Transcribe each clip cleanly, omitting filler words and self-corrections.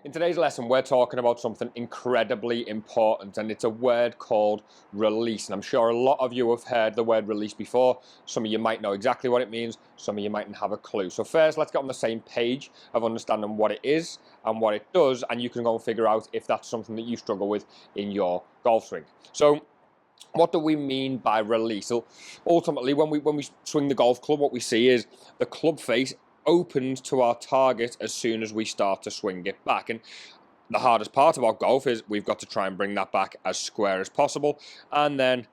In today's lesson, we're talking about something incredibly important, and it's a word called release. And I'm sure a lot of you have heard the word release before. Some of you might know exactly what it means, some of you mightn't have a clue. So first, let's get on the same page of understanding what it is and what it does, and you can go and figure out if that's something that you struggle with in your golf swing. So what do we mean by release? So ultimately, when we swing the golf club, what we see is the club face opens to our target as soon as we start to swing it back. And the hardest part about golf is we've got to try and bring that back as square as possible, and then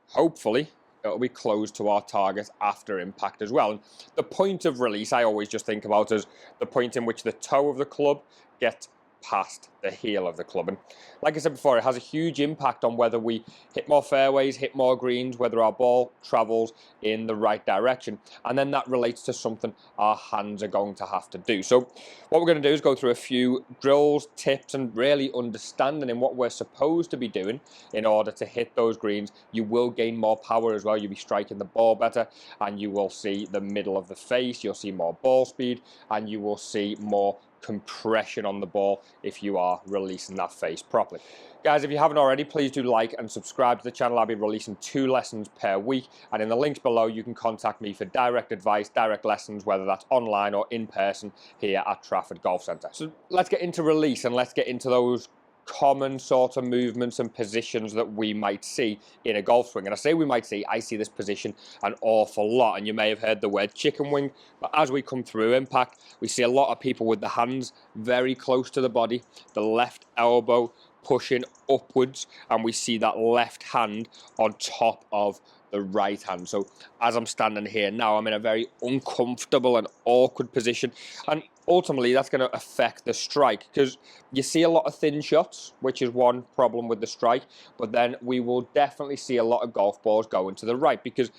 hopefully it'll be close to our target after impact as well. And the point of release I always just think about as the point in which the toe of the club gets past the heel of the club. And like I said before, it has a huge impact on whether we hit more fairways, hit more greens, whether our ball travels in the right direction. And then that relates to something our hands are going to have to do. So what we're going to do is go through a few drills, tips, and really understanding in what we're supposed to be doing in order to hit those greens. You will gain more power as well. You'll be striking the ball better, and you will see the middle of the face. You'll see more ball speed, and you will see more compression on the ball if you are releasing that face properly. Guys, if you haven't already, please do like and subscribe to the channel. I'll be releasing 2 lessons per week, and in the links below you can contact me for direct advice, direct lessons, whether that's online or in person here at Trafford Golf Centre. So let's get into release, and let's get into those common sort of movements and positions that we might see in a golf swing. And I say we might see, I see this position an awful lot, and you may have heard the word chicken wing, but as we come through impact, we see a lot of people with the hands very close to the body, the left elbow pushing upwards, and we see that left hand on top of the right hand. So as I'm standing here now, I'm in a very uncomfortable and awkward position, and ultimately that's going to affect the strike, because you see a lot of thin shots, which is one problem with the strike, but then we will definitely see a lot of golf balls going to the right, because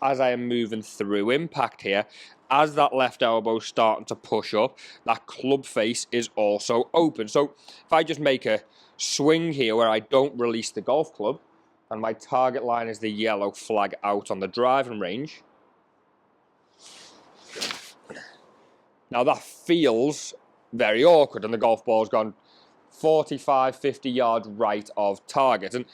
as I am moving through impact here, as that left elbow is starting to push up, that club face is also open. So if I just make a swing here where I don't release the golf club, and my target line is the yellow flag out on the driving range, now that feels very awkward, and the golf ball's gone 45, 50 yards right of target. And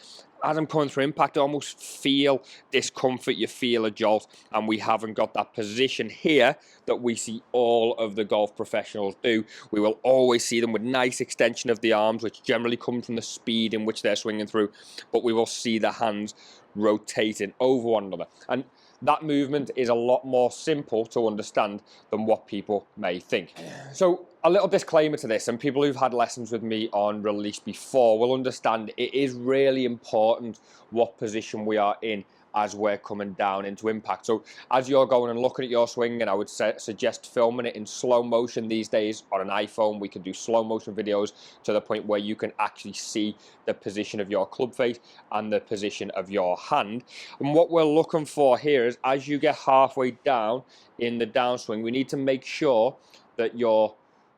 as I'm coming through impact, I almost feel discomfort, you feel a jolt, and we haven't got that position here that we see all of the golf professionals do. We will always see them with nice extension of the arms, which generally comes from the speed in which they're swinging through, but we will see the hands rotating over one another. And that movement is a lot more simple to understand than what people may think. So a little disclaimer to this, and people who've had lessons with me on release before will understand it is really important what position we are in as we're coming down into impact. So as you're going and looking at your swing, and I would suggest filming it in slow motion these days on an iPhone. We can do slow motion videos to the point where you can actually see the position of your club face and the position of your hand. And what we're looking for here is, as you get halfway down in the downswing, we need to make sure that your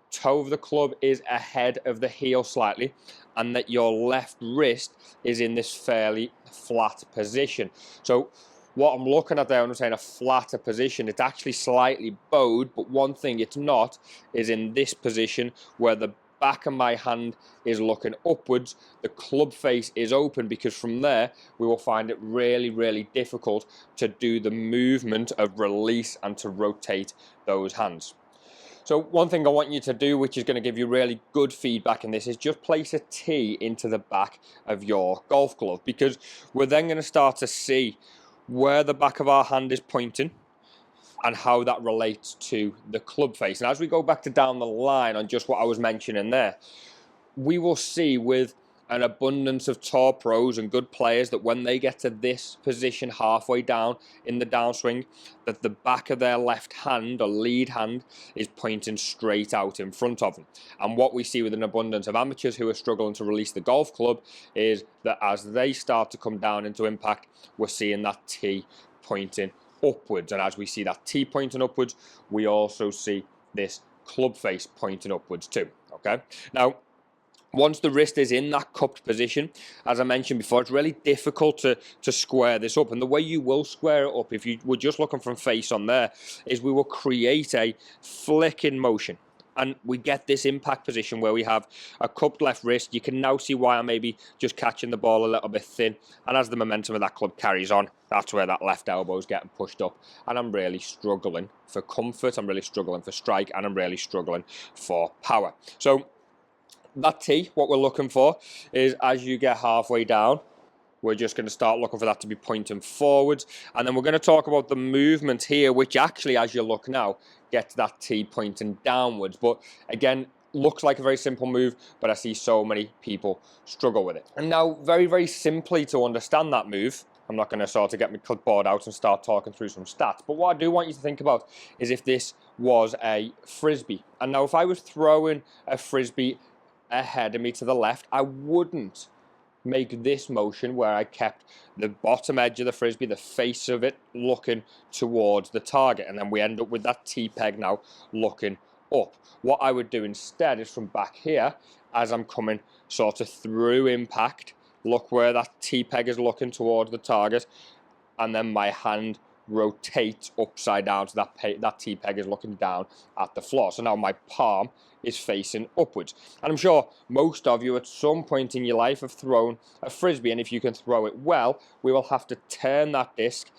toe of the club is ahead of the heel slightly, and that your left wrist is in this fairly flat position. So what I'm looking at there, when I'm saying a flatter position, it's actually slightly bowed, but one thing it's not is in this position where the back of my hand is looking upwards, the club face is open, because from there we will find it really, really difficult to do the movement of release and to rotate those hands. So one thing I want you to do, which is going to give you really good feedback in this, is just place a tee into the back of your golf glove, because we're then going to start to see where the back of our hand is pointing and how that relates to the club face. And as we go back to down the line on just what I was mentioning there, we will see with an abundance of tour pros and good players that when they get to this position halfway down in the downswing, that the back of their left hand or lead hand is pointing straight out in front of them. And what we see with an abundance of amateurs who are struggling to release the golf club is that as they start to come down into impact, we're seeing that tee pointing upwards. And as we see that tee pointing upwards, we also see this club face pointing upwards too. Okay, now once the wrist is in that cupped position, as I mentioned before, it's really difficult to square this up. And the way you will square it up, if you were just looking from face on there, is we will create a flicking motion And we get this impact position where we have a cupped left wrist. You can now see why I'm maybe just catching the ball a little bit thin. And as the momentum of that club carries on, that's where that left elbow is getting pushed up. And I'm really struggling for comfort, I'm really struggling for strike, and I'm really struggling for power. So that tee, what we're looking for is as you get halfway down, we're just going to start looking for that to be pointing forwards. And then we're going to talk about the movement here, which actually, as you look now, gets that tee pointing downwards. But again, looks like a very simple move, but I see so many people struggle with it. And now, very, very simply to understand that move, I'm not going to sort of get my clipboard out and start talking through some stats. But what I do want you to think about is if this was a frisbee. And now if I was throwing a frisbee ahead of me to the left, I wouldn't make this motion where I kept the bottom edge of the frisbee, the face of it, looking towards the target. And then we end up with that tee peg now looking up. What I would do instead is from back here, as I'm coming sort of through impact, look where that tee peg is looking towards the target, and then my hand rotates upside down so that tee peg is looking down at the floor. So now my palm is facing upwards. And I'm sure most of you at some point in your life have thrown a frisbee, and if you can throw it well, we will have to turn that disc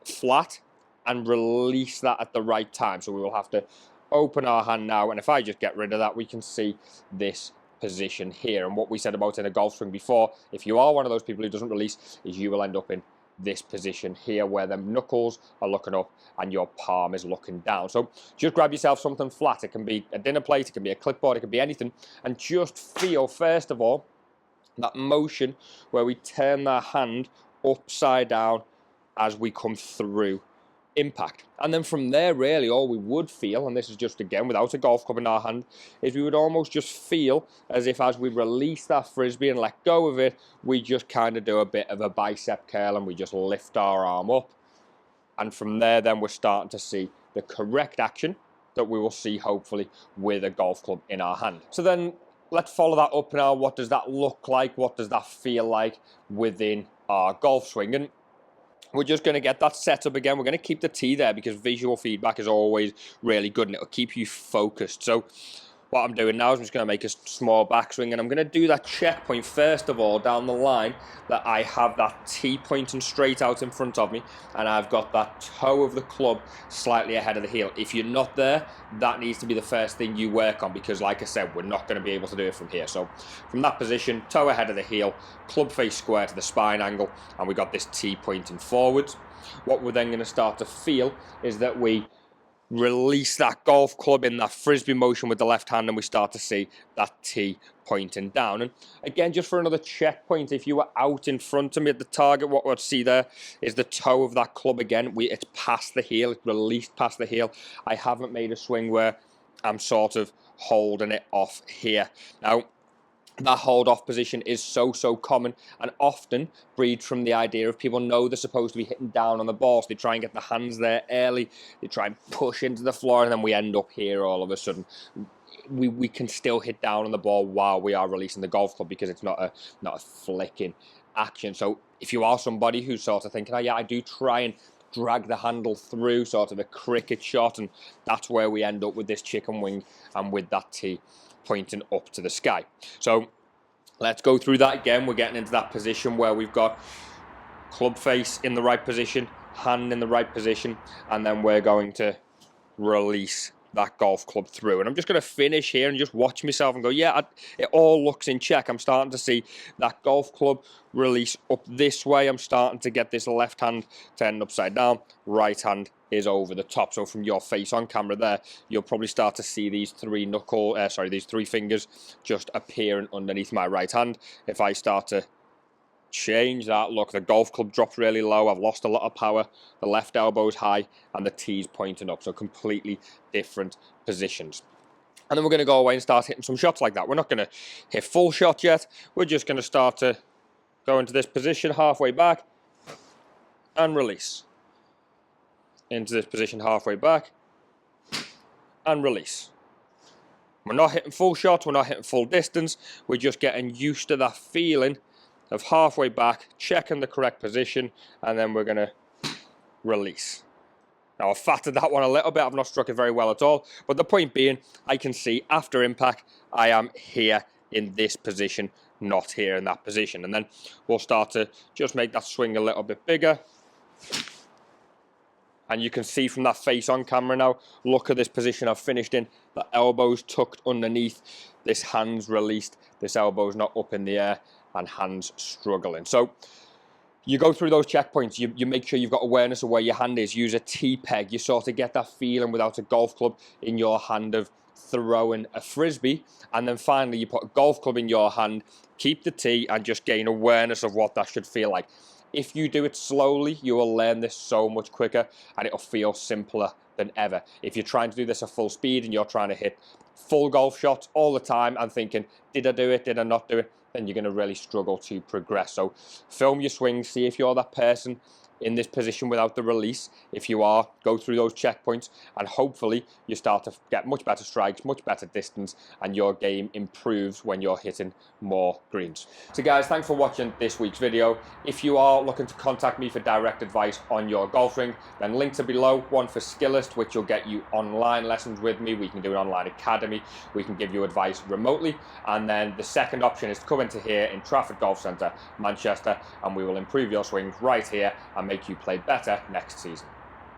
flat and release that at the right time. So we will have to open our hand now, and if I just get rid of that, we can see this position here. And what we said about in a golf swing before, if you are one of those people who doesn't release, is you will end up in this position here where the knuckles are looking up and your palm is looking down. So just grab yourself something flat. It can be a dinner plate, it can be a clipboard, it can be anything, and just feel first of all that motion where we turn that hand upside down as we come through impact. And then from there, really all we would feel, and this is just again without a golf club in our hand, is we would almost just feel as if as we release that frisbee and let go of it, we just kind of do a bit of a bicep curl and we just lift our arm up. And from there then we're starting to see the correct action that we will see hopefully with a golf club in our hand. So then let's follow that up now. What does that look like? What does that feel like within our golf swing? And we're just going to get that set up again. We're going to keep the tee there because visual feedback is always really good and it'll keep you focused. So what I'm doing now is I'm just going to make a small backswing, and I'm going to do that checkpoint first of all down the line that I have that tee pointing straight out in front of me, and I've got that toe of the club slightly ahead of the heel. If you're not there, that needs to be the first thing you work on because, like I said, we're not going to be able to do it from here. So from that position, toe ahead of the heel, club face square to the spine angle, and we got this tee pointing forwards. What we're then going to start to feel is that we release that golf club in that frisbee motion with the left hand, and we start to see that tee pointing down. And again, just for another checkpoint, if you were out in front of me at the target, what we'd see there is the toe of that club again. It's past the heel, it's released past the heel. I haven't made a swing where I'm sort of holding it off here. Now, that hold off position is so common and often breeds from the idea of people know they're supposed to be hitting down on the ball, so they try and get the hands there early, they try and push into the floor, and then we end up here all of a sudden. We can still hit down on the ball while we are releasing the golf club because it's not a flicking action. So if you are somebody who's sort of thinking, oh yeah, I do try and drag the handle through, sort of a cricket shot, and that's where we end up with this chicken wing and with that tee pointing up to the sky. So let's go through that again. We're getting into that position where we've got club face in the right position, hand in the right position, and then we're going to release that golf club through. And I'm just going to finish here and just watch myself and go, yeah, it all looks in check. I'm starting to see that golf club release up this way. I'm starting to get this left hand turned upside down, right hand is over the top. So from your face on camera there, you'll probably start to see these three fingers just appearing underneath my right hand. If I start to change that, look, the golf club dropped really low, I've lost a lot of power, the left elbow's high, and the tee's pointing up, so completely different positions. And then we're going to go away and start hitting some shots like that. We're not going to hit full shot yet, we're just going to start to go into this position halfway back, and release. Into this position halfway back, and release. We're not hitting full shots, we're not hitting full distance, we're just getting used to that feeling of halfway back, checking the correct position, and then we're going to release. Now, I've fatted that one a little bit. I've not struck it very well at all. But the point being, I can see after impact, I am here in this position, not here in that position. And then we'll start to just make that swing a little bit bigger. And you can see from that face on camera now, look at this position I've finished in. The elbow's tucked underneath, this hand's released, this elbow's not up in the air, and hand's struggling. So you go through those checkpoints, you make sure you've got awareness of where your hand is. Use a T-peg. You sort of get that feeling without a golf club in your hand of throwing a frisbee. And then finally, you put a golf club in your hand, keep the tee, and just gain awareness of what that should feel like. If you do it slowly, you will learn this so much quicker, and it'll feel simpler than ever. If you're trying to do this at full speed and you're trying to hit full golf shots all the time and thinking, did I do it, did I not do it, then you're going to really struggle to progress. So film your swings, see if you're that person in this position without the release. If you are, go through those checkpoints, and hopefully you start to get much better strikes, much better distance, and your game improves when you're hitting more greens. So guys, thanks for watching this week's video. If you are looking to contact me for direct advice on your golf swing, then links are below. One for Skillest, which will get you online lessons with me. We can do an online academy. We can give you advice remotely. And then the second option is to come into here in Trafford Golf Centre, Manchester, and we will improve your swing right here and make you play better next season.